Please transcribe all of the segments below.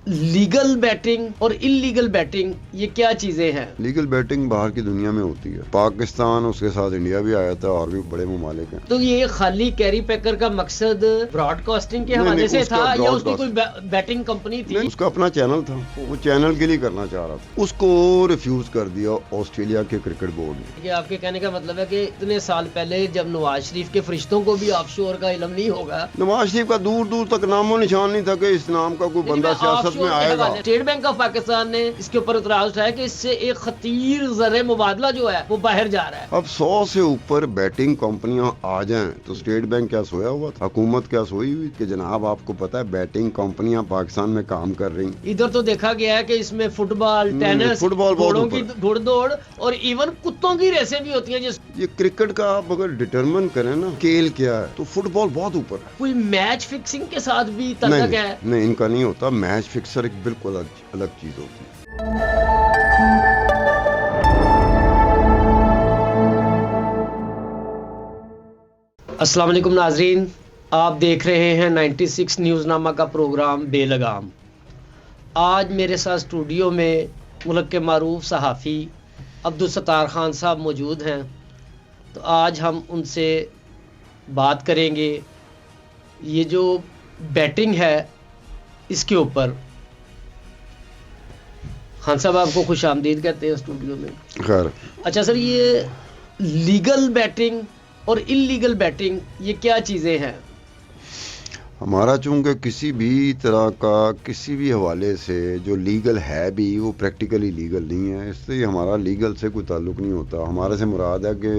Legal batting اور illegal batting یہ کیا چیزیں ہیں؟ لیگل بیٹنگ باہر کی دنیا میں ہوتی ہے، پاکستان اس کے ساتھ انڈیا بھی آیا تھا اور بھی بڑے ممالک ہیں۔ تو یہ خالی کیری پیکر کا مقصد براڈ کاسٹنگ کے حوالے سے تھا یا اس کی کوئی بیٹنگ کمپنی تھی؟ اس کا اپنا چینل تھا، وہ چینل کے لیے کرنا چاہ رہا تھا، اس کو ریفیوز کر دیا آسٹریلیا کے کرکٹ بورڈ نے۔ یہ آپ کے کہنے کا مطلب ہے کہ اتنے سال پہلے جب نواز شریف کے فرشتوں کو بھی آف شور کا علم نہیں ہوگا، نواز شریف کا دور دور تک نام و نشان نہیں تھا کہ اس نام کا کوئی بندہ سیاست میں آئے گا۔ اسٹیٹ بینک آف پاکستان نے اس کے اوپر اعتراض اٹھایا کہ اس سے ایک خطیر زر مبادلہ جو ہے وہ باہر جا رہا ہے۔ اب 100 سے اوپر بیٹنگ کمپنیاں آ جائیں تو اسٹیٹ بینک کیا سویا ہوا تھا؟ حکومت کیا سوئی ہوئی کہ جناب آپ کو پتا ہے بیٹنگ کمپنیاں پاکستان میں کام کر رہی ہیں؟ ادھر تو دیکھا گیا ہے کہ اس میں فٹ بال، ٹینس، گھوڑوں کی گھڑ دوڑ اور ایون کتوں کی ریسیں بھی ہوتی ہیں۔ یہ کرکٹ کا آپ اگر ڈٹرمن کریں نا کھیل کیا ہے تو فٹ بال بہت اوپر ہے۔ کوئی میچ فکسنگ کے ساتھ بھی تعلق ہے؟ نہیں، ان کا نہیں ہوتا۔ میچ فکسر ایک بالکل الگ چیز ہوتی ہے۔ السلام علیکم ناظرین، آپ دیکھ رہے ہیں 96 نیوز نامہ کا پروگرام بے لگام۔ آج میرے ساتھ اسٹوڈیو میں ملک کے معروف صحافی عبدالستار خان صاحب موجود ہیں، تو آج ہم ان سے بات کریں گے یہ جو بیٹنگ ہے اس کے اوپر۔ خان صاحب آپ کو خوش آمدید کہتے ہیں اسٹوڈیو میں۔ خیر، اچھا سر، یہ لیگل بیٹنگ اور انلیگل بیٹنگ یہ کیا چیزیں ہیں؟ ہمارا چونکہ کسی بھی طرح کا کسی بھی حوالے سے جو لیگل ہے بھی وہ پریکٹیکلی لیگل نہیں ہے، اس سے ہمارا لیگل سے کوئی تعلق نہیں ہوتا۔ ہمارے سے مراد ہے کہ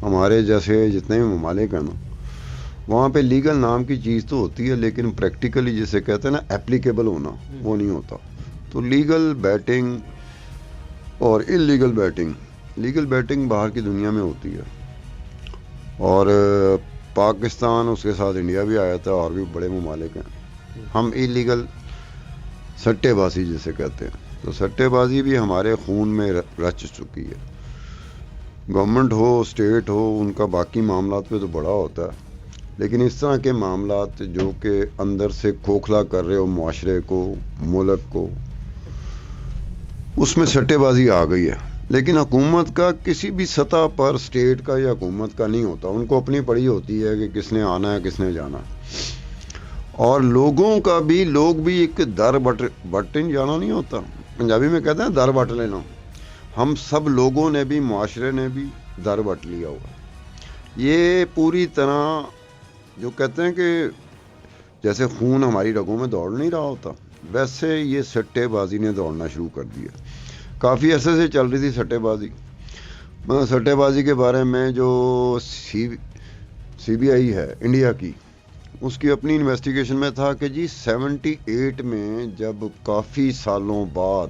ہمارے جیسے جتنے بھی ممالک ہیں نا وہاں پہ لیگل نام کی چیز تو ہوتی ہے لیکن پریکٹیکلی جسے کہتے ہیں نا اپلیکیبل ہونا وہ نہیں ہوتا۔ تو لیگل بیٹنگ اور انلیگل بیٹنگ، لیگل بیٹنگ باہر کی دنیا میں ہوتی ہے اور پاکستان اس کے ساتھ انڈیا بھی آیا تھا اور بھی بڑے ممالک ہیں۔ ہم انلیگل سٹے بازی جسے کہتے ہیں، تو سٹے بازی بھی ہمارے خون میں رچ چکی ہے۔ گورنمنٹ ہو، اسٹیٹ ہو، ان کا باقی معاملات پہ تو بڑا ہوتا ہے، لیکن اس طرح کے معاملات جو کہ اندر سے کھوکھلا کر رہے ہو معاشرے کو، ملک کو، اس میں سٹے بازی آ گئی ہے۔ لیکن حکومت کا کسی بھی سطح پر اسٹیٹ کا یا حکومت کا نہیں ہوتا، ان کو اپنی پڑی ہوتی ہے کہ کس نے آنا ہے کس نے جانا ہے۔ اور لوگوں کا بھی، لوگ بھی ایک در بٹن جانا نہیں ہوتا، پنجابی میں کہتے ہیں در بٹ لینا۔ ہم سب لوگوں نے بھی، معاشرے نے بھی در بٹ لیا ہوا۔ یہ پوری طرح جو کہتے ہیں کہ جیسے خون ہماری رگوں میں دوڑ نہیں رہا ہوتا، ویسے یہ سٹے بازی نے دوڑنا شروع کر دیا۔ کافی عرصے سے چل رہی تھی سٹے بازی۔ سٹے بازی کے بارے میں جو سی بی آئی ہے انڈیا کی، اس کی اپنی انویسٹیگیشن میں تھا کہ جی 78 میں جب کافی سالوں بعد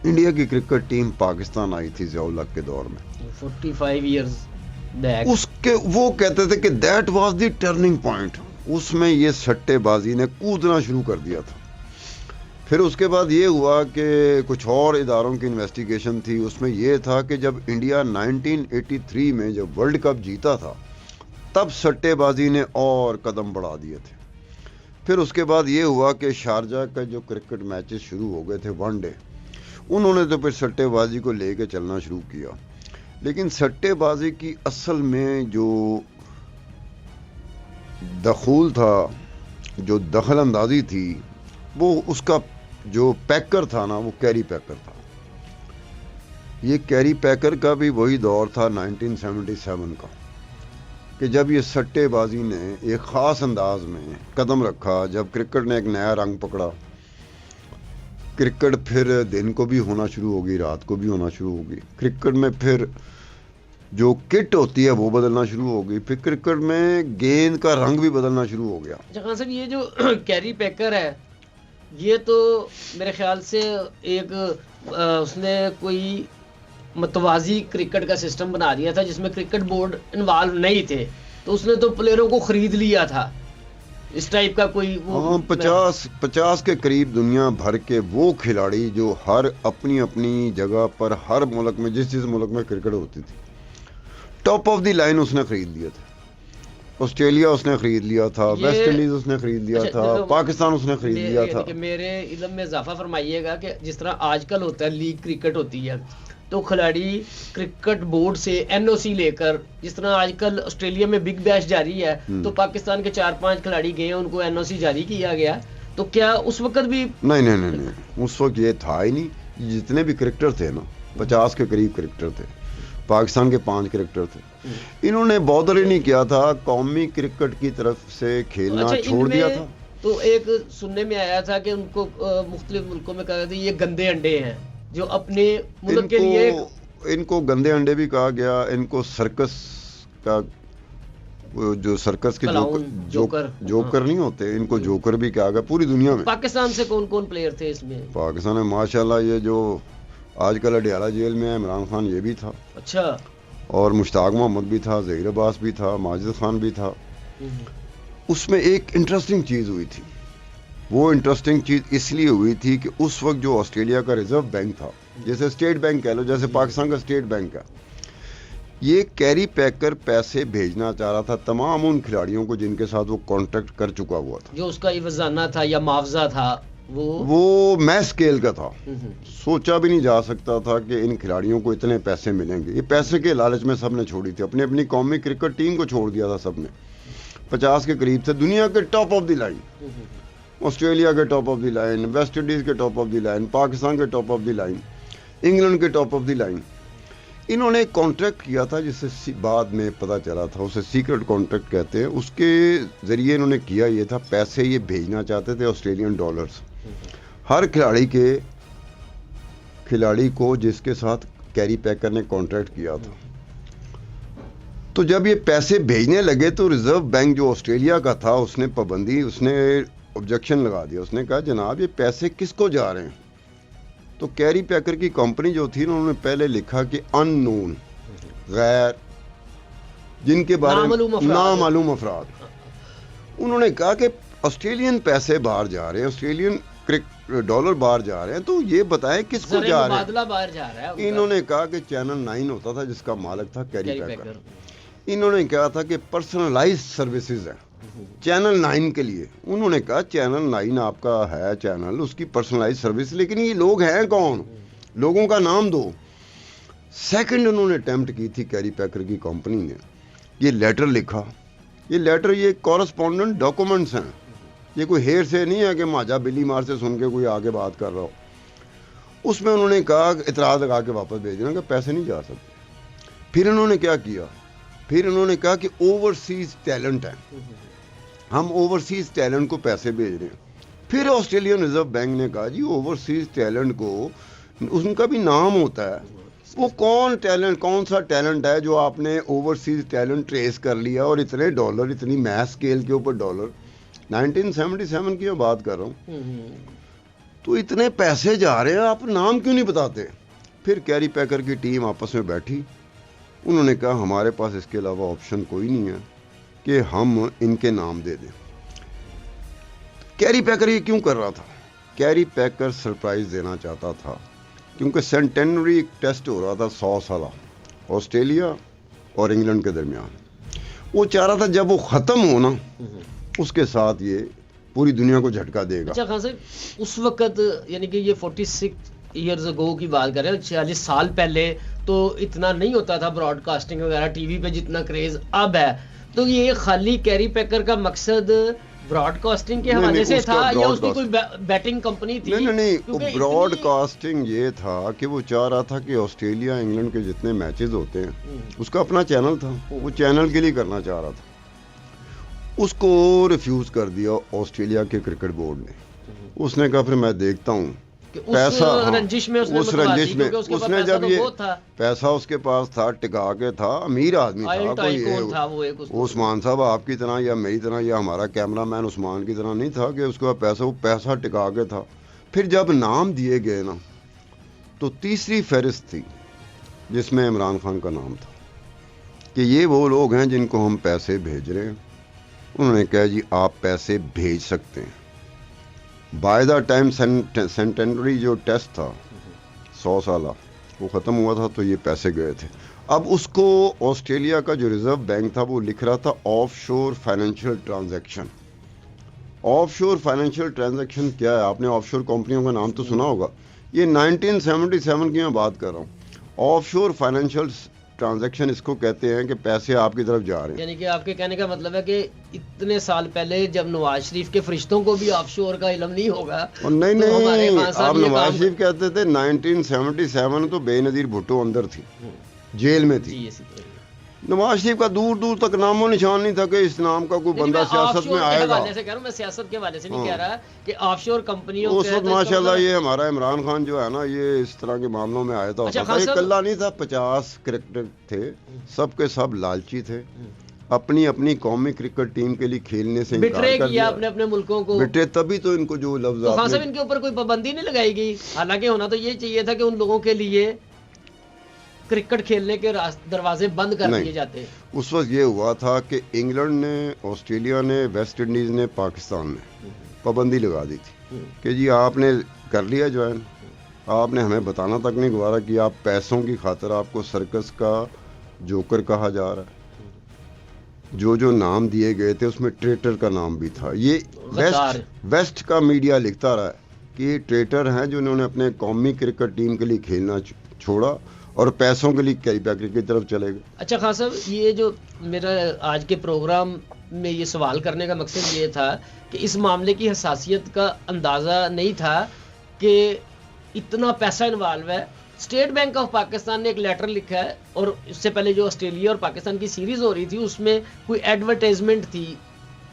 انڈیا کی کرکٹ ٹیم پاکستان آئی تھی ضیاء الحق کے دور میں، 45 ایئرز بیک، اس کے وہ کہتے تھے کہ that was the turning point. اس میں یہ سٹے بازی نے کودنا شروع کر دیا تھا۔ پھر اس کے بعد یہ ہوا کہ کچھ اور اداروں کی انویسٹیگیشن تھی، اس میں یہ تھا کہ جب انڈیا 1983 میں جب ورلڈ کپ جیتا تھا تب سٹے بازی نے اور قدم بڑھا دیے تھے۔ پھر اس کے بعد یہ ہوا کہ شارجہ کا جو کرکٹ میچز شروع ہو گئے تھے ون ڈے، انہوں نے تو پھر سٹے بازی کو لے کے چلنا شروع کیا۔ لیکن سٹے بازی کی اصل میں جو دخول تھا، جو دخل اندازی تھی، وہ اس کا جو پیکر تھا نا وہ کیری پیکر تھا۔ یہ کیری پیکر کا بھی وہی دور تھا 1977 کا کہ جب یہ سٹے بازی نے ایک خاص انداز میں قدم رکھا، جب کرکٹ نے ایک نیا رنگ پکڑا۔ کرکٹ پھر دن کو بھی ہونا شروع ہوگی، رات کو بھی ہونا شروع ہوگی۔ کرکٹ میں پھر جو کٹ ہوتی ہے وہ بدلنا شروع ہو گئی، پھر کرکٹ میں گیند کا رنگ بھی بدلنا شروع ہو گیا۔ جہاں صاحب یہ جو کیری پیکر ہے یہ تو میرے خیال سے ایک اس نے کوئی متوازی کرکٹ کا سسٹم بنا دیا تھا جس میں کرکٹ بورڈ انوالو نہیں تھے، تو اس نے تو پلیئروں کو خرید لیا تھا اس ٹائپ کا کوئی وہ 50 کے قریب دنیا بھر کے وہ کھلاڑی جو ہر اپنی اپنی جگہ پر ہر ملک میں جس ملک میں کرکٹ ہوتی تھی ٹاپ آف دی لائن اس نے خرید لیے تھے۔ آسٹریلیا اس نے خرید لیا تھا, یہ- ویسٹ انڈیز اس نے خرید لیا اچھا، تھا, دیکھو، پاکستان اس نے خرید لیا تھا. کہ میرے علم میں اضافہ فرمائیے گا کہ جس طرح آج کل ہوتا ہے لیگ کرکٹ ہوتی ہے تو کھلاڑی کرکٹ بورڈ سے این او سی لے کر, جس طرح آج کل آسٹریلیا میں بگ بیش جاری ہے تو پاکستان کے 4-5 کھلاڑی گئے ہیں, ان کو این او سی جاری کیا گیا, تو کیا اس وقت بھی نہیں, اس وقت یہ تھا ہی نہیں. جتنے بھی کرکٹر تھے نا, 50 کے قریب کرکٹر تھے, پاکستان کے 5 کرکٹر تھے, انہوں نے بادر ہی نہیں کیا تھا, قومی کرکٹ کی طرف سے کھیلنا اچھا، ان چھوڑ دیا میں تھا. تو ایک سننے میں آیا تھا کہ ان کو مختلف ملکوں میں کہا تھا یہ گندے انڈے ہیں جو اپنے ملک کے لیے ان کو گندے انڈے بھی کہا گیا, ان کو سرکس کا جو سرکس کے کلاؤن، جوکر نہیں ہوتے, ان کو جوکر بھی کہا گیا پوری دنیا میں. پاکستان سے کون کون پلیئر تھے اس میں؟ پاکستان میں ماشاءاللہ یہ جو آج کل اڈیالہ جیل میں ہے عمران خان, یہ بھی تھا, اچھا, اور مشتاق محمد بھی تھا, ظہیر عباس بھی تھا, ماجد خان بھی تھا. اس میں ایک انٹرسٹنگ چیز ہوئی تھی. وہ انٹرسٹنگ چیز اس لیے ہوئی تھی کہ اس وقت جو آسٹریلیا کا ریزرو بینک تھا, جیسے اسٹیٹ بینک کہہ لو, جیسے پاکستان کا اسٹیٹ بینک ہے, یہ کیری پیکر پیسے بھیجنا چاہ رہا تھا تمام ان کھلاڑیوں کو جن کے ساتھ وہ کانٹریکٹ کر چکا ہوا تھا. جو اس کا عوضانہ تھا یا معاوضہ تھا وہ میس اسکیل کا تھا. سوچا بھی نہیں جا سکتا تھا کہ ان کھلاڑیوں کو اتنے پیسے ملیں گے. یہ پیسے کے لالچ میں سب نے چھوڑی تھی, اپنی اپنی قومی کرکٹ ٹیم کو چھوڑ دیا تھا سب نے. 50 کے قریب تھے, دنیا کے top of the line, Australia کے top of the line, West Indies کے ٹاپ آف دی لائن, پاکستان کے top of the line, England کے ٹاپ آف دی لائن. انہوں نے ایک کانٹریکٹ کیا تھا جس سے بعد میں پتہ چلا تھا, اسے سیکرٹ کانٹریکٹ کہتے ہیں. اس کے ذریعے انہوں نے کیا یہ تھا, پیسے یہ بھیجنا چاہتے تھے آسٹریلین ڈالرز ہر کھلاڑی کو جس کے ساتھ کیری پیکر نے کانٹریکٹ کیا تھا. تو جب یہ پیسے بھیجنے لگے تو ریزرو بینک جو آسٹریلیا کا تھا اس نے پابندی, اس نے آبجیکشن لگا دیا. اس نے کہا جناب یہ پیسے کس کو جا رہے ہیں؟ تو کیری پیکر کی کمپنی جو تھی انہوں نے پہلے لکھا کہ ان نون, غیر, جن کے بارے میں نامعلوم افراد. انہوں نے کہا کہ آسٹریلین پیسے باہر جا رہے ہیں, آسٹریلین ڈالر باہر جا رہے ہیں, تو یہ بتائیں کس کو جا رہے ہیں؟ باہر جا رہا ہے. انہوں نے کہا کہ چینل 9 ہوتا تھا جس کا مالک تھا کیری پیکر. انہوں نے کہا تھا کہ پرسنلائز سروسز ہیں چینل 9 کے لیے. انہوں نے کہا چینل 9 آپ کا ہے چینل, اس کی پرسنلائز سروس, لیکن یہ لوگ ہیں کون؟ لوگوں کا نام دو. سیکنڈ انہوں نے اٹیمپٹ کی تھی کیری پیکر کی کمپنی نے, یہ لیٹر لکھا. یہ لیٹر یہ کورسپونڈنٹ ڈاکومنٹس ہیں, یہ کوئی ہیر سے نہیں ہے کہ ماجا بلی مار سے سن کے کوئی آگے بات کر رہا ہو. اس میں انہوں نے کہا اعتراض لگا کے واپس بھیج دینا کہ پیسے نہیں جا سکتے. پھر انہوں نے کیا کیا, پھر انہوں نے کہا کہ اوورسیز ٹیلنٹ ہے, ہم اوورسیز ٹیلنٹ کو پیسے بھیج رہے ہیں. پھر آسٹریلین ریزرو بینک نے کہا جی اوورسیز ٹیلنٹ کو ان کا بھی نام ہوتا ہے, وہ کون سا ٹیلنٹ ہے جو آپ نے اوورسیز ٹیلنٹ ٹریس کر لیا اور اتنے ڈالر, اتنی میس اسکیل کے اوپر ڈالر, 1977 کی بات کر رہا ہوں, تو اتنے پیسے جا رہے ہیں, آپ نام کیوں نہیں بتاتے؟ پھر کیری پیکر کی ٹیم آپس میں بیٹھی, انہوں نے کہا ہمارے پاس اس کے علاوہ آپشن کوئی نہیں ہے کہ ہم ان کے نام دے دیں. کیری پیکر یہ کیوں کر رہا تھا؟ کیری پیکر سرپرائز دینا چاہتا تھا کیونکہ سینٹینری ٹیسٹ ہو رہا تھا 100 سالہ آسٹریلیا اور انگلینڈ کے درمیان. وہ چاہ رہا تھا جب وہ ختم ہونا اس کے ساتھ یہ پوری دنیا کو جھٹکا دے گا. اچھا خان صاحب, اس وقت یعنی کہ یہ 46 ایئرز اگو کی بات کر رہے ہیں, 46 سال پہلے تو اتنا نہیں ہوتا تھا براڈ کاسٹنگ وغیرہ, ٹی وی پہ جتنا کریز اب ہے. تو یہ خالی کیری پیکر کا مقصد براڈ کاسٹنگ کے حوالے سے تھا یا اس کی کوئی بیٹنگ کمپنی تھی؟ نہیں, براڈ کاسٹنگ یہ تھا کہ وہ چاہ رہا تھا کہ آسٹریلیا انگلینڈ کے جتنے میچز ہوتے ہیں اس کا اپنا چینل تھا, وہ چینل کے لیے کرنا چاہ رہا تھا. اس کو ریفیوز کر دیا آسٹریلیا کے کرکٹ بورڈ نے. اس نے کہا پھر میں دیکھتا ہوں پیسہ, اس رنجش میں اس نے جب یہ پیسہ اس کے پاس تھا, ٹکا کے تھا, امیر آدمی تھا, کوئی عثمان صاحب آپ کی طرح یا میری طرح یا ہمارا کیمرہ مین عثمان کی طرح نہیں تھا کہ اس کے پاس وہ پیسہ ٹکا کے تھا. پھر جب نام دیے گئے نا تو تیسری فہرست تھی جس میں عمران خان کا نام تھا کہ یہ وہ لوگ ہیں جن کو ہم پیسے بھیج رہے ہیں. انہوں نے کہا جی آپ پیسے بھیج سکتے ہیں. بائی دا ٹائم سینٹینری جو ٹیسٹ تھا 100 سالہ وہ ختم ہوا تھا تو یہ پیسے گئے تھے. اب اس کو آسٹریلیا کا جو ریزرو بینک تھا وہ لکھ رہا تھا آف شور فائنینشیل ٹرانزیکشن. آف شور فائنینشیل ٹرانزیکشن کیا ہے؟ آپ نے آف شور کمپنیوں کا نام تو سنا ہوگا. یہ 1977 کی میں بات کر رہا ہوں. آف شور فائنینشیل ٹرانزیکشن اس کو کہتے ہیں کہ پیسے آپ کی طرف جا رہے ہیں. یعنی کہ آپ کے کہنے کا مطلب ہے کہ اتنے سال پہلے جب نواز شریف کے فرشتوں کو بھی آف شور کا علم نہیں ہوگا. اور نہیں آپ نواز شریف کہتے تھے 1977 تو بے نظیر بھٹو اندر تھی, جیل میں تھی. نواز شریف کا دور دور تک نام و نشان نہیں تھا کہ اس نام کا کوئی بندہ سیاست میں آئے گا. میں سیاست کے حوالے سے نہیں کہہ رہا کہ آف شور کمپنیوں اس وقت ماشاءاللہ یہ ہمارا عمران خان جو ہے نا یہ اس طرح کے معاملوں میں آیا تھا. یہ کلا نہیں تھا, 50 کرکٹر تھے, سب کے سب لالچی تھے, اپنی اپنی قومی کرکٹ ٹیم کے لیے کھیلنے سے انکار کر دیا. اپنے اپنے ملکوں کو بیٹے تبھی تو ان کو جو لفظ خان صاحب ان کے اوپر کوئی پابندی نہیں لگائی گئی. حالانکہ ہونا تو یہ چاہیے تھا کہ ان لوگوں کے لیے کرکٹ کھیلنے کے دروازے بند کر دیے جاتے ہیں. اس وقت یہ ہوا تھا کہ انگلینڈ نے, آسٹریلیا نے, ویسٹ انڈیز نے, پاکستان نے پابندی لگا دی تھی کہ جی آپ نے کر لیا جوائن, آپ نے ہمیں بتانا تک نہیں گوارا کہ آپ پیسوں کی خاطر آپ کو سرکس کا جوکر کہا جا رہا ہے. جو نام دیے گئے تھے اس میں ٹریٹر کا نام بھی تھا. یہ ویسٹ کا میڈیا لکھتا رہا ہے کہ یہ ٹریٹر ہیں جو انہوں نے اپنے قومی کرکٹ ٹیم کے لیے کھیلنا چھوڑا اور پیسوں کے لیے کرکٹ کی طرف چلے گئے. اچھا خان صاحب, یہ جو میرا آج کے پروگرام میں یہ سوال کرنے کا مقصد یہ تھا کہ اس معاملے کی حساسیت کا اندازہ نہیں تھا کہ اتنا پیسہ انوالو ہے. اسٹیٹ بینک آف پاکستان نے ایک لیٹر لکھا ہے, اور اس سے پہلے جو آسٹریلیا اور پاکستان کی سیریز ہو رہی تھی اس میں کوئی ایڈورٹائزمنٹ تھی,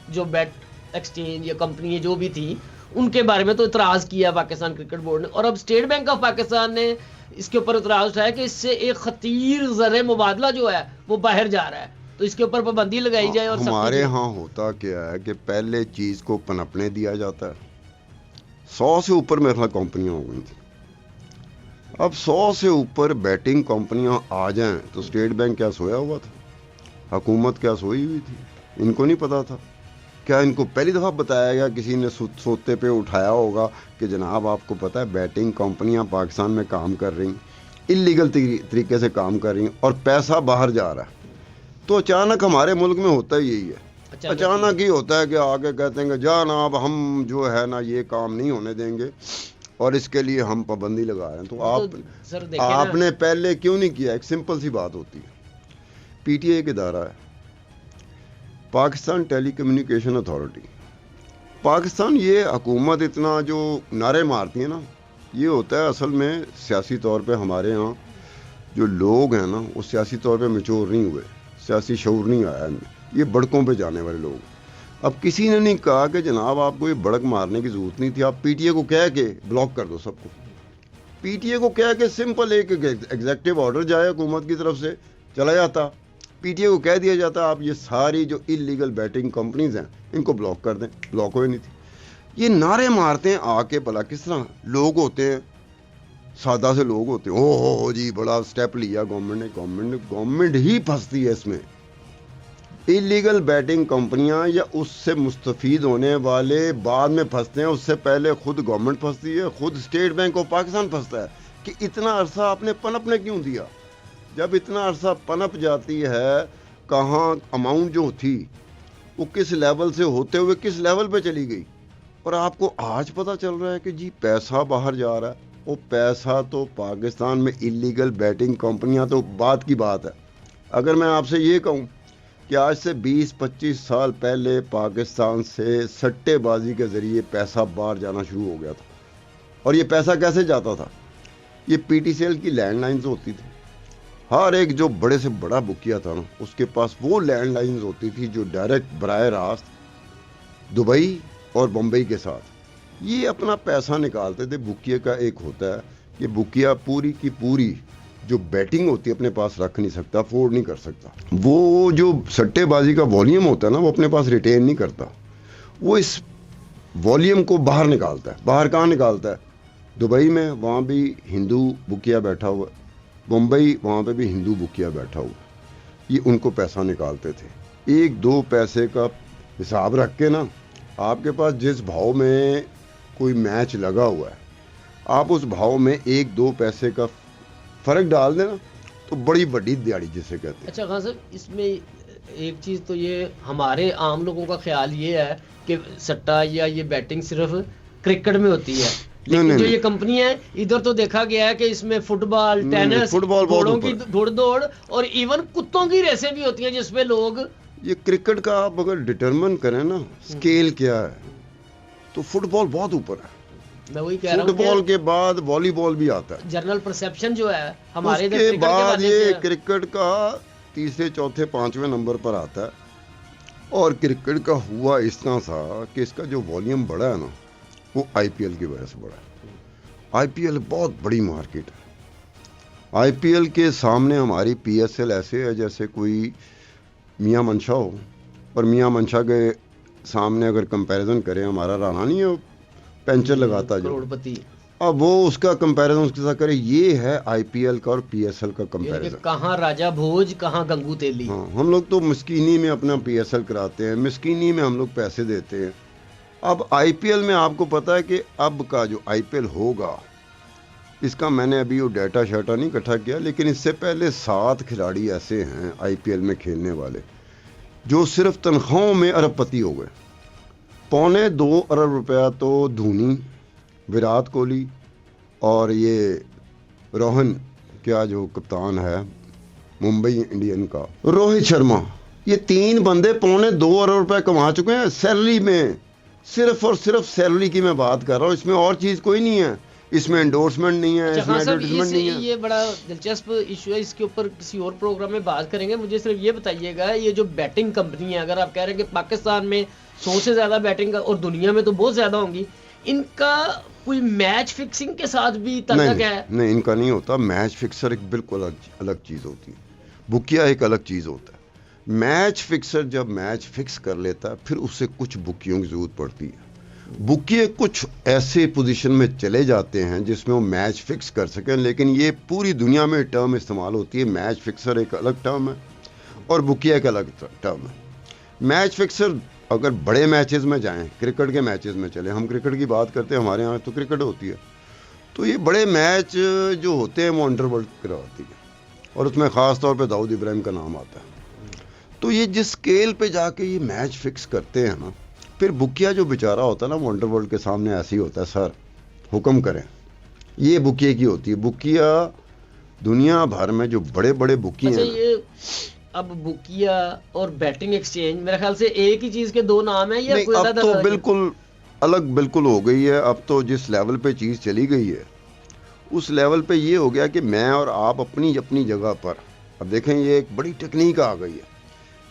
جو بیٹ ایکسچینج یا کمپنی جو بھی تھی ان کے بارے میں تو اعتراض کیا پاکستان کرکٹ بورڈ نے. اور اب اسٹیٹ بینک آف پاکستان نے اس کے اوپر اعتراض اٹھایا کہ اس سے ایک خطیر زر مبادلہ جو ہے وہ باہر جا رہا ہے, تو اس کے اوپر پابندی لگائی جائے. اور ہمارے ہاں ہوتا کیا ہے کہ پہلے چیز کو پنپنے دیا جاتا ہے. 100 سے اوپر میرے خیال کمپنیاں ہو گئی تھیں. اب 100 سے اوپر بیٹنگ کمپنیاں آ جائیں تو اسٹیٹ بینک کیا سویا ہوا تھا؟ حکومت کیا سوئی ہوئی تھی؟ ان کو نہیں پتا تھا؟ کیا ان کو پہلی دفعہ بتایا گیا؟ کسی نے سوتے پہ اٹھایا ہوگا کہ جناب آپ کو پتہ ہے بیٹنگ کمپنیاں پاکستان میں کام کر رہی ہیں, انلیگل طریقے سے کام کر رہی ہیں اور پیسہ باہر جا رہا ہے. تو اچانک ہمارے ملک میں ہوتا ہی یہی ہے. اچانک ہی ہوتا ہے کہ آگے کہتے ہیں کہ جناب ہم جو ہے نا یہ کام نہیں ہونے دیں گے اور اس کے لیے ہم پابندی لگا رہے ہیں. تو آپ نے پہلے کیوں نہیں کیا؟ ایک سمپل سی بات ہوتی ہے. پی ٹی آئی کا ادارہ ہے پاکستان ٹیلی کمیونیکیشن اتھارٹی. پاکستان یہ حکومت اتنا جو نعرے مارتی ہے نا, یہ ہوتا ہے اصل میں سیاسی طور پہ ہمارے ہاں جو لوگ ہیں نا وہ سیاسی طور پہ میچور نہیں ہوئے, سیاسی شعور نہیں آیا ان میں, یہ بڑکوں پہ جانے والے لوگ. اب کسی نے نہیں کہا کہ جناب آپ کو یہ بڑک مارنے کی ضرورت نہیں تھی, آپ پی ٹی اے کو کہہ کے بلاک کر دو سب کو. پی ٹی اے کو کہہ کے سمپل ایک ایگزیکٹو آرڈر جائے حکومت کی طرف سے چلا جاتا, پی ٹی اے کو کہہ دیا جاتا آپ یہ ساری جو انلیگل بیٹنگ کمپنیز ہیں ان کو بلاک کر دیں. بلاک ہوئی نہیں تھی. یہ نعرے مارتے ہیں آ کے, بھلا کس طرح لوگ ہوتے ہیں, سادہ سے لوگ ہوتے ہیں, او جی بڑا سٹیپ لیا گورنمنٹ نے. گورنمنٹ ہی پھنستی ہے اس میں. انلیگل بیٹنگ کمپنیاں یا اس سے مستفید ہونے والے بعد میں پھنستے ہیں, اس سے پہلے خود گورنمنٹ پھنستی ہے, خود اسٹیٹ بینک آف پاکستان پھنستا ہے کہ اتنا عرصہ آپ نے پنپنے کیوں دیا. جب اتنا عرصہ پنپ جاتی ہے, کہاں اماؤنٹ جو تھی وہ کس لیول سے ہوتے ہوئے کس لیول پہ چلی گئی, اور آپ کو آج پتہ چل رہا ہے کہ جی پیسہ باہر جا رہا ہے. وہ پیسہ تو پاکستان میں انلیگل بیٹنگ کمپنیاں تو بات کی بات ہے. اگر میں آپ سے یہ کہوں کہ آج سے 20-25 سال پہلے پاکستان سے سٹے بازی کے ذریعے پیسہ باہر جانا شروع ہو گیا تھا, اور یہ پیسہ کیسے جاتا تھا؟ یہ پی ٹی سی ایل کی لینڈ لائنز ہوتی تھی. ہر ایک جو بڑے سے بڑا بکیا تھا نا اس کے پاس وہ لینڈ لائنز ہوتی تھی جو ڈائریکٹ براہ راست دبئی اور بمبئی کے ساتھ یہ اپنا پیسہ نکالتے تھے. بکیا کا ایک ہوتا ہے کہ بکیا پوری کی پوری جو بیٹنگ ہوتی ہے اپنے پاس رکھ نہیں سکتا, افورڈ نہیں کر سکتا. وہ جو سٹے بازی کا والیوم ہوتا ہے نا وہ اپنے پاس ریٹین نہیں کرتا, وہ اس والیوم کو باہر نکالتا ہے. باہر کہاں نکالتا ہے؟ دبئی میں, وہاں بھی ہندو بکیا بیٹھا ہوا, بمبئی وہاں پہ بھی ہندو بکیا بیٹھا ہوا. یہ ان کو پیسہ نکالتے تھے. 1-2 پیسے کا حساب رکھ کے نا, آپ کے پاس جس بھاؤ میں کوئی میچ لگا ہوا ہے آپ اس بھاؤ میں 1-2 پیسے کا فرق ڈال دینا تو بڑی بڑی دیہڑی جسے کہتے ہیں. اچھا خان صاحب، اس میں ایک چیز تو یہ ہمارے عام لوگوں کا خیال یہ ہے کہ سٹا یا یہ بیٹنگ صرف کرکٹ میں ہوتی ہے، لیکن جو یہ کمپنی ہے ادھر تو دیکھا گیا ہے کہ اس میں فٹ بال، ٹینس، فٹ بال گھوڑوں کی دوڑ اور ایون کتوں کی ریسیں بھی ہوتی ہیں جس میں لوگ. یہ کرکٹ کا آپ اگر ڈٹرمن کریں نا اسکیل کیا ہے تو فٹ بال بہت اوپر ہے. میں وہی کہہ رہا ہوں فٹ بال کے بعد والی بال بھی آتا ہے. جنرل پرسیپشن جو ہے ہمارے اس کے ادھر بعد یہ کرکٹ کا تیسرے چوتھے پانچویں نمبر پر آتا ہے. اور کرکٹ کا ہوا اس طرح تھا کہ اس کا جو والیوم بڑا ہے نا وہ آئی پی ایل کی وجہ سے بڑا ہے. آئی پی ایل بہت بڑی مارکیٹ ہے. آئی پی ایل کے سامنے ہماری پی ایس ایل ایسے ہے جیسے کوئی میاں منشا ہو، اور میاں منشا کے سامنے اگر کمپیریزن کریں ہمارا رانا نہیں ہے پینچر لگاتا جو کروڑپتی، اب وہ اس کا کمپیریزن اس کے ساتھ کرے. یہ ہے آئی پی ایل کا اور پی ایس ایل کا کمپیریزن. کہاں راجہ بھوج کہاں گنگو تیلی. ہاں، ہم لوگ تو مسکینی میں اپنا پی ایس ایل کراتے ہیں، مسکینی میں ہم لوگ پیسے دیتے ہیں. اب آئی پی ایل میں آپ کو پتا ہے کہ اب کا جو آئی پی ایل ہوگا اس کا میں نے ابھی وہ ڈیٹا شیٹا نہیں اکٹھا کیا، لیکن اس سے پہلے 7 کھلاڑی ایسے ہیں آئی پی ایل میں کھیلنے والے جو صرف تنخواہوں میں ارب پتی ہو گئے. 2.25 ارب روپیہ تو دھونی، وراٹ کوہلی اور یہ روہن کیا جو کپتان ہے ممبئی انڈین کا، روہت شرما، یہ 3 بندے 2.25 ارب روپے کما چکے ہیں سیلری میں. صرف اور صرف سیلری کی میں بات کر رہا ہوں، اس میں اور چیز کوئی نہیں ہے. اس میں انڈورسمنٹ نہیں ہے، اس میں ایڈورٹائزمنٹ نہیں ہے. یہ بڑا دلچسپ ایشو ہے، اس کے اوپر کسی اور پروگرام میں بات کریں گے. مجھے صرف یہ بتائیے گا یہ جو بیٹنگ کمپنی ہے، اگر آپ کہہ رہے ہیں کہ پاکستان میں 100 سے زیادہ بیٹنگ اور دنیا میں تو بہت زیادہ ہوں گی، ان کا کوئی میچ فکسنگ کے ساتھ بھی تعلق ہے؟ نہیں، ان کا نہیں ہوتا. میچ فکسر ایک بالکل الگ چیز ہوتی ہے، بکیا ایک الگ چیز ہوتا ہے. میچ فکسر جب میچ فکس کر لیتا ہے پھر اس سے کچھ بکیوں کی ضرورت پڑتی ہے. بکیے کچھ ایسے پوزیشن میں چلے جاتے ہیں جس میں وہ میچ فکس کر سکیں، لیکن یہ پوری دنیا میں ٹرم استعمال ہوتی ہے. میچ فکسر ایک الگ ٹرم ہے اور بکیا ایک الگ ٹرم ہے. میچ فکسر اگر بڑے میچز میں جائیں، کرکٹ کے میچز میں چلیں، ہم کرکٹ کی بات کرتے ہیں، ہمارے ہاں تو کرکٹ ہوتی ہے، تو یہ بڑے میچ جو ہوتے ہیں وہ انڈر ورلڈ کرواتی ہے اور اس میں خاص طور پہ داؤد ابراہیم کا نام آتا ہے. تو یہ جس اسکیل پہ جا کے یہ میچ فکس کرتے ہیں نا، پھر بکیا جو بیچارہ ہوتا ہے نا وہ انڈر ورلڈ کے سامنے ایسے ہی ہوتا ہے، سر حکم کریں. یہ بکیے کی ہوتی ہے. بکیا دنیا بھر میں جو بڑے بڑے بکی ہیں. یہ اب بکیا اور بیٹنگ ایکسچینج میرے خیال سے ایک ہی چیز کے 2 نام ہیں یا اب تو بالکل الگ بالکل ہو گئی ہے. اب تو جس لیول پہ چیز چلی گئی ہے اس لیول پہ یہ ہو گیا کہ میں اور آپ اپنی اپنی جگہ پر، اب دیکھیں یہ ایک بڑی ٹیکنیک آ گئی ہے،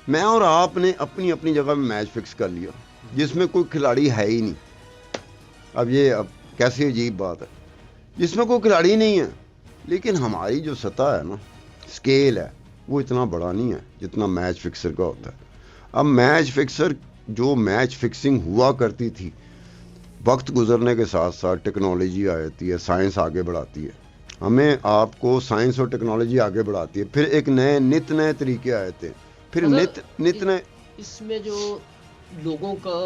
میں اور آپ نے اپنی اپنی جگہ میں میچ فکس کر لیا جس میں کوئی کھلاڑی ہے ہی نہیں. اب کیسی عجیب بات ہے، جس میں کوئی کھلاڑی نہیں ہے، لیکن ہماری جو سطح ہے نا، اسکیل ہے، وہ اتنا بڑا نہیں ہے جتنا میچ فکسر کا ہوتا ہے. اب میچ فکسر جو میچ فکسنگ ہوا کرتی تھی، وقت گزرنے کے ساتھ ساتھ ٹیکنالوجی آتی ہے، سائنس آگے بڑھاتی ہے، ہمیں آپ کو سائنس اور ٹیکنالوجی آگے بڑھاتی ہے، پھر ایک نئے طریقے آئے تھے، پھر نت نئے. اس میں جو لوگوں کا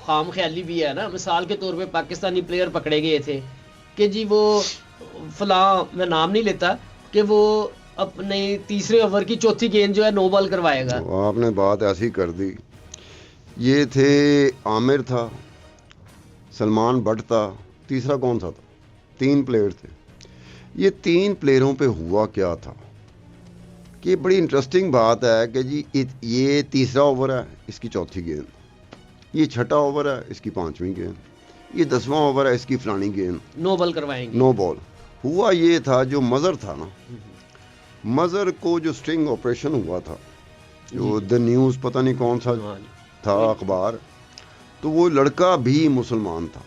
خام خیالی بھی ہے نا، مثال کے طور پہ پاکستانی پلیئر پکڑے گئے تھے کہ جی وہ فلاں، میں نام نہیں لیتا، کہ وہ اپنے تیسرے اوور کی چوتھی گیند جو ہے نو بال کروائے گا. آپ نے بات ایسی کر دی. یہ تھے عامر تھا، سلمان بٹ تھا، تیسرا کون سا تھا؟ 3 پلیئر تھے. یہ 3 پلیئروں پہ ہوا کیا تھا کہ بڑی انٹرسٹنگ بات ہے کہ جی یہ تیسرا اوور ہے، اس کی چوتھی گیند، یہ چھٹا اوور ہے، اس کی 5ویں گیند، یہ 10واں اوور ہے، اس کی فلانی گیند، نو بال کروائیں گے. نو بال. ہوا یہ تھا جو مظہر تھا نا، مظہر کو جو سٹنگ آپریشن ہوا تھا، جو دا نیوز پتہ نہیں کون سا تھا اخبار، تو وہ لڑکا بھی مسلمان تھا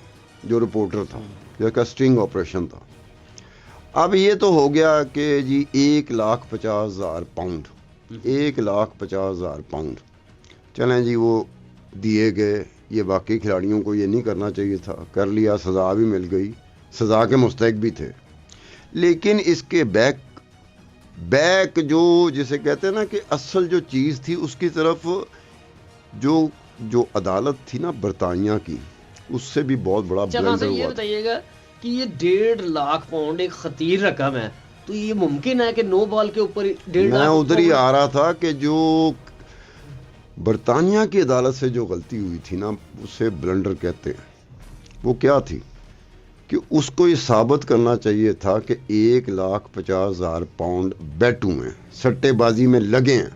جو رپورٹر تھا، جس کا سٹنگ آپریشن تھا. اب یہ تو ہو گیا کہ جی 1,50,000 پاؤنڈ، 1,50,000 پاؤنڈ، چلیں جی وہ دیے گئے. یہ باقی کھلاڑیوں کو یہ نہیں کرنا چاہیے تھا، کر لیا، سزا بھی مل گئی، سزا کے مستحق بھی تھے. لیکن اس کے بیک جو جسے کہتے ہیں نا کہ اصل جو چیز تھی اس کی طرف جو عدالت تھی نا برطانیہ کی، اس سے بھی بہت بڑا بلنڈر ہوا. یہ بتائیے گا کہ یہ 1.5 لاکھ پاؤنڈ ایک خطیر رقم ہے، تو یہ ممکن ہے کہ 9 بال کے اوپر 1.5 میں لاکھ ادھر ہی آ رہا تھا کہ جو برطانیہ کی عدالت سے جو غلطی ہوئی تھی نا اسے بلنڈر کہتے ہیں. وہ کیا تھی کہ اس کو یہ ثابت کرنا چاہیے تھا کہ 1,50,000 پاؤنڈ بیٹ ہوئے ہیں, سٹے بازی میں لگے ہیں.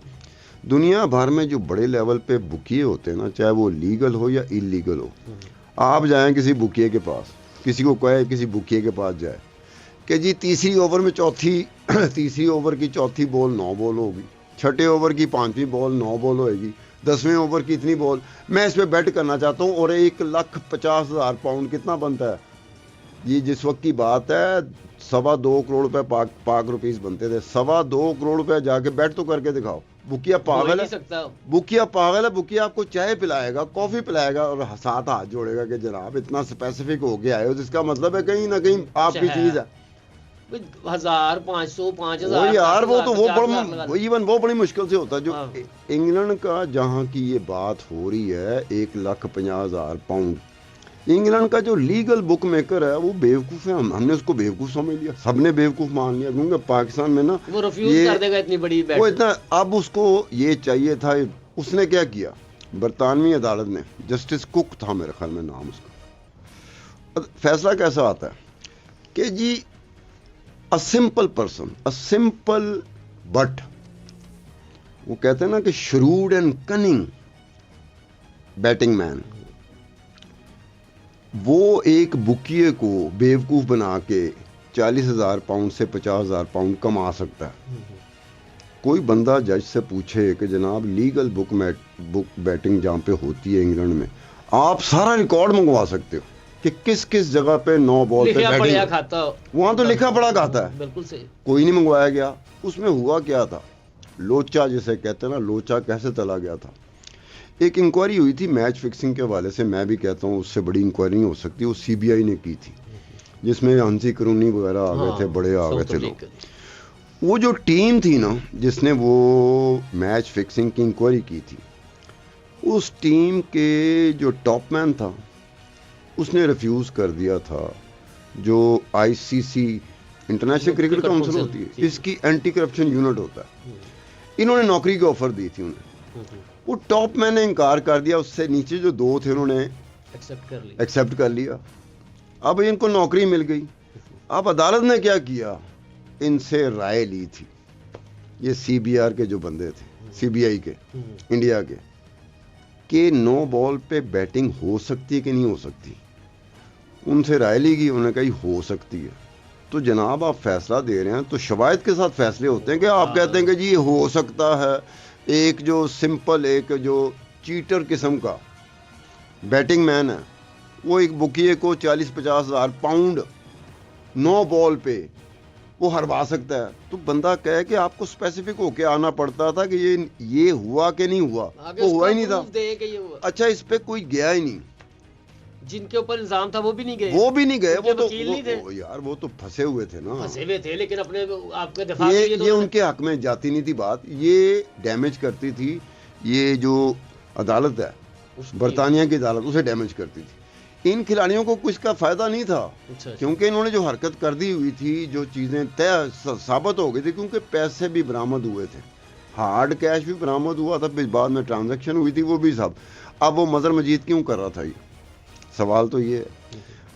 دنیا بھر میں جو بڑے لیول پہ بکیے ہوتے ہیں نا, چاہے وہ لیگل ہو یا انلیگل ہو, آپ جائیں کسی بکیے کے پاس, کسی کو کہے کسی بکیے کے پاس جائے کہ جی تیسری اوور کی چوتھی بال 9 بال ہوگی, چھٹے اوور کی 5ویں بال 9 بال ہوئے گی, 10ویں اوور کی اتنی بال, میں اس پہ بیٹ کرنا چاہتا ہوں, اور 1,50,000 پاؤنڈ کتنا بنتا ہے؟ یہ جس وقت کی بات ہے 2.25 کروڑ روپے پاک روپیز بنتے تھے. 2.25 کروڑ روپے جا کے بیٹ تو کر کے دکھاؤ. بکیا پاگل ہے, بکیا آپ کو چائے پلائے گا, کافی پلائے گا, اور ساتھ ہاتھ جوڑے گا کہ جناب اتنا اسپیسیفک ہو کے آئے ہو, جس کا مطلب ہے کہیں نہ کہیں آپ کی چیز ہے. 1,500 5,000 وہ یار وہ بڑی مشکل سے ہوتا ہے. جو انگلینڈ کا جہاں کی یہ بات ہو رہی ہے 1,50,000 پاؤنڈ, انگلینڈ کا جو لیگل بک میکر ہے وہ بیوقوف ہے. ہم نے اس کو بیوقوف سمجھ لیا, سب نے بیوقوف مان لیا, کیونکہ پاکستان میں نا وہ ریفیوز کر دے گا اتنی بڑی بیٹ. وہ اتنا, اب اس کو یہ چاہیے تھا, اس نے کیا کیا, برطانوی عدالت نے, جسٹس کک تھا میرے خیال میں نام اس کا, فیصلہ کیسا آتا ہے کہ جی a simple person, a simple but, وہ کہتے ہیں نا کہ shrewd and cunning بیٹنگ مین, وہ ایک بکیے کو بیوقوف بنا کے 40,000 پاؤنڈ سے 50,000 پاؤنڈ کما سکتا ہے. کوئی بندہ جج سے پوچھے کہ جناب لیگل بک بیٹنگ جہاں پہ ہوتی ہے انگلینڈ میں, آپ سارا ریکارڈ منگوا سکتے ہو کہ کس کس جگہ پہ 9 بال پہ بیٹنگ کھاتا, وہاں تو لکھا پڑا کھاتا ہے. بالکل صحیح. کوئی نہیں منگوایا گیا. اس میں ہوا کیا تھا, لوچا جسے کہتے ہیں نا, لوچا کیسے چلا گیا تھا. ایک انکوائری ہوئی تھی میچ فکسنگ کے حوالے سے, میں بھی کہتا ہوں اس سے بڑی انکوائری نہیں ہو سکتی, وہ سی بی آئی نے کی تھی, جس میں ہنسی کرونی وغیرہ آ گئے تھے, بڑے آ گئے تھے لوگ. وہ جو ٹیم تھی نا جس نے وہ میچ فکسنگ کی انکوائری کی تھی, اس ٹیم کے جو ٹاپ مین تھا اس نے ریفیوز کر دیا تھا. جو آئی سی سی انٹرنیشنل کرکٹ کاؤنسل ہوتی ہے, اس کی اینٹی کرپشن یونٹ ہوتا ہے, انہوں نے نوکری کی آفر دی تھی انہیں, وہ ٹاپ مین نے انکار کر دیا. اس سے نیچے جو 2 تھے انہوں نے ایکسیپٹ کر لیا. اب ان کو نوکری مل گئی. اب عدالت نے کیا کیا, ان سے رائے لی تھی, یہ سی بی آر کے جو بندے تھے, سی بی آئی کے انڈیا کے, کہ 9 بال پہ بیٹنگ ہو سکتی ہے کہ نہیں ہو سکتی. ان سے رائے لی گئی, انہوں نے کہا ہو سکتی ہے. تو جناب آپ فیصلہ دے رہے ہیں تو شواہد کے ساتھ فیصلے ہوتے ہیں, کہ آپ کہتے ہیں کہ جی یہ ہو سکتا ہے. ایک جو سمپل, ایک جو چیٹر قسم کا بیٹنگ مین ہے, وہ ایک بکیے کو 40,000-50,000 پاؤنڈ 9 بال پہ وہ ہروا سکتا ہے. تو بندہ کہے کہ آپ کو اسپیسیفک ہو کے آنا پڑتا تھا کہ یہ ہوا کہ نہیں ہوا, وہ ہوا ہی نہیں تھا. اچھا اس پہ کوئی گیا ہی نہیں, جن کے اوپر الزام تھا وہ بھی نہیں گئے. وہ تو یار وہ تو پھنسے ہوئے تھے, لیکن اپنے آپ کے دفاع یہ ان کے حق میں جاتی نہیں تھی بات, یہ ڈیمیج کرتی تھی. یہ جو عدالت ہے برطانیہ کی عدالت, اسے ڈیمیج کرتی تھی. ان کھلاڑیوں کو کچھ کا فائدہ نہیں تھا, کیونکہ انہوں نے جو حرکت کر دی ہوئی تھی, جو چیزیں طے ثابت ہو گئی تھی, کیونکہ پیسے بھی برآمد ہوئے تھے, ہارڈ کیش بھی برآمد ہوا تھا, پھر بعد میں ٹرانزیکشن ہوئی تھی, وہ بھی سب. اب وہ مظہر مجید کیوں کر رہا تھا, یہ سوال تو یہ ہے.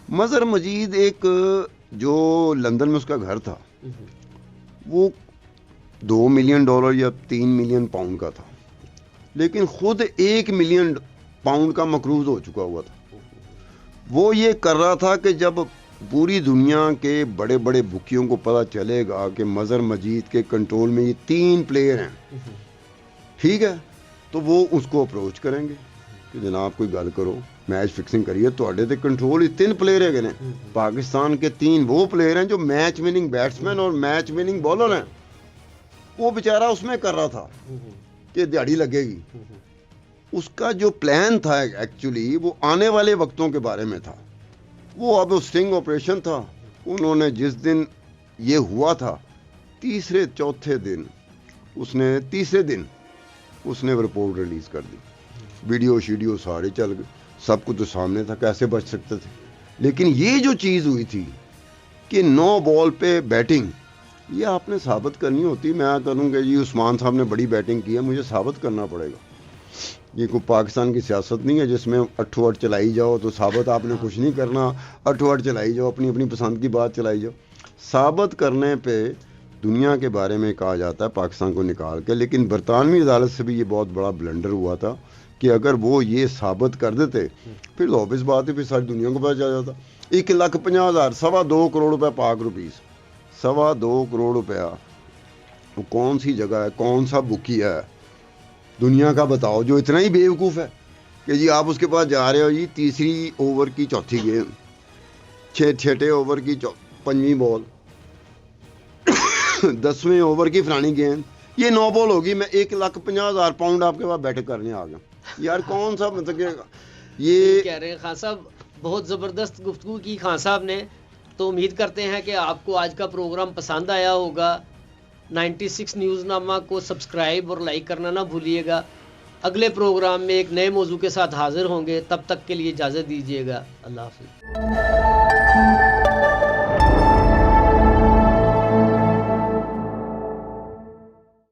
مظہر مجید ایک جو لندن میں اس کا گھر تھا, وہ $2 ملین یا 3 ملین پاؤنڈ کا تھا, لیکن خود 1 ملین پاؤنڈ کا مقروض ہو چکا ہوا تھا. وہ یہ کر رہا تھا کہ جب پوری دنیا کے بڑے بڑے بکیوں کو پتہ چلے گا کہ مظہر مجید کے کنٹرول میں یہ 3 پلیئر ہیں, ٹھیک ہے, تو وہ اس کو اپروچ کریں گے کہ جناب کوئی گل کرو, میچ فکسنگ کریے. تو کنٹرول ہی 3 پلیئر ہے کہ پاکستان کے 3 وہ پلیئر ہیں جو میچ وننگ بیٹسمین اور میچ وننگ بالر ہیں. وہ بیچارہ اس میں کر رہا تھا کہ دیہڑی لگے گی. اس کا جو پلان تھا ایکچولی وہ آنے والے وقتوں کے بارے میں تھا. وہ اب سٹنگ آپریشن تھا. انہوں نے جس دن یہ ہوا تھا, تیسرے دن اس نے رپورٹ ریلیز کر دی. ویڈیو سارے چل گئے, سب کچھ تو سامنے تھا, کیسے بچ سکتے تھے. لیکن یہ جو چیز ہوئی تھی کہ 9 بال پہ بیٹنگ یہ آپ نے ثابت کرنی ہوتی. میں کروں کہ جی عثمان صاحب نے بڑی بیٹنگ کی ہے, مجھے ثابت کرنا پڑے گا. یہ کوئی پاکستان کی سیاست نہیں ہے جس میں اٹھو اٹ چلائی جاؤ تو ثابت آپ نے کچھ نہیں کرنا, اٹھو اٹ چلائی جاؤ, اپنی اپنی پسند کی بات چلائی جاؤ. ثابت کرنے پہ دنیا کے بارے میں کہا جاتا ہے پاکستان کو نکال کے. لیکن برطانوی عدالت سے بھی یہ بہت بڑا بلنڈر ہوا تھا کہ اگر وہ یہ ثابت کر دیتے پھر تو آبویس بات ہے, پھر ساری دنیا کو پتہ چل جاتا. 1,50,000 2.25 کروڑ روپے پاک روپیز, 2.25 کروڑ روپیہ وہ کون سی جگہ ہے, کون سا بکی ہے دنیا کا بتاؤ جو اتنا ہی بیوقوف ہے کہ جی آپ اس کے پاس جا رہے ہو جی تیسری اوور کی چوتھی گیند, چھٹے اوور کی پنجویں بال, 10ویں اوور کی فلانی گیند, یہ 9 بال ہوگی, میں 1,50,000 پاؤنڈ آپ کے پاس بیٹ کرنے آ گیا. یار کون سا مطلب کہ یہ کہہ رہے ہیں خان صاحب بہت زبردست گفتگو کی خان صاحب نے. تو امید کرتے ہیں کہ آپ کو آج کا پروگرام پسند آیا ہوگا. 96 نیوز نامہ کو سبسکرائب اور لائک کرنا نہ بھولیے گا. اگلے پروگرام میں ایک نئے موضوع کے ساتھ حاضر ہوں گے, تب تک کے لیے اجازت دیجیے گا. اللہ حافظ.